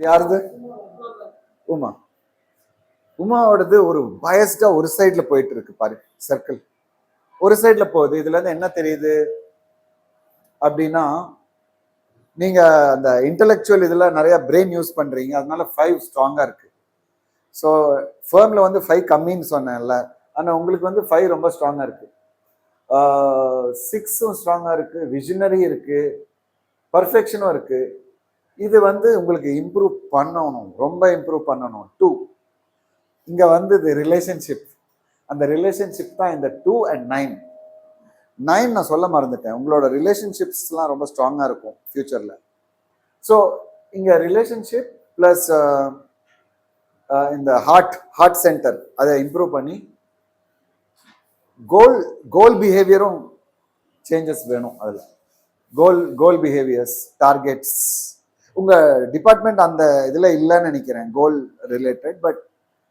யாருது? உமா. உமாவோடது ஒரு பயஸ்டா ஒரு சைட்ல போயிட்டு இருக்கு பாரு, சர்க்கிள் ஒரு சைட்ல போகுது. இதுல இருந்து என்ன தெரியுது அப்படின்னா, நீங்க அந்த இன்டெலெக்சுவல் இதுல நிறைய பிரெயின் யூஸ் பண்றீங்க, அதனால 5 ஸ்ட்ராங்கா இருக்கு. ஸோ ஃபேர்ம்ல வந்து 5 கம்மின்னு சொன்னேன்ல, ஆனா உங்களுக்கு வந்து 5 ரொம்ப ஸ்ட்ராங்கா இருக்கு. 6ம் ஸ்ட்ராங்கா இருக்கு, விஷனரி இருக்கு, பர்ஃபெக்ஷனும் இருக்கு. இது வந்து உங்களுக்கு இம்ப்ரூவ் பண்ணணும், ரொம்ப இம்ப்ரூவ் பண்ணணும். 2 இங்க வந்து இது ரிலேஷன்ஷிப், அந்த ரிலேஷன்ஷிப் தான் இந்த 2 and 9. 9 நான் சொல்ல மறந்துட்டேன், உங்களோட ரிலேஷன்ஷிப்ஸ்லாம் ரொம்ப ஸ்ட்ராங்கா இருக்கும் ஃபியூச்சர்ல. ஸோ இங்க ரிலேஷன்ஷிப் பிளஸ் இந்த ஹார்ட் சென்டர் அதை இம்ப்ரூவ் பண்ணி கோல் பிஹேவியரும் சேஞ்சஸ் வேணும். அதுல கோல் பிஹேவியர்ஸ், டார்கெட்ஸ். உங்க டிபார்ட்மெண்ட் அந்த இதுல இல்லைன்னு நினைக்கிறேன் goal related, but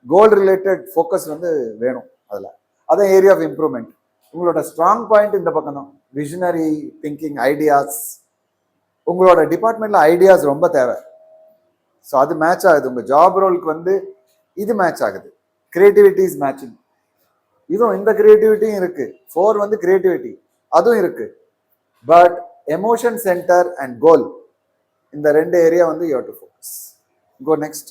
goal related focus வந்து வேணும் அதுல. அதான் ஏரியா ஆஃப் இம்ப்ரூவ்மெண்ட். உங்களோட ஸ்ட்ராங் பாயிண்ட் இந்த பக்கம் தான், விஷனரி திங்கிங், ஐடியாஸ். உங்களோட டிபார்ட்மெண்ட்ல ஐடியாஸ் ரொம்ப தேவை. ஸோ அது மேட்ச் ஆகுது உங்க ஜாப் ரோலுக்கு வந்து, இது மேட்ச் ஆகுது. Creativity is matching. இதுவும் இந்த கிரியேட்டிவிட்டியும் இருக்கு. 4 வந்து கிரியேட்டிவிட்டி, அதுவும் இருக்கு. But emotion center and goal, இந்த 2 ஏரியா வந்து you have to focus. Go next.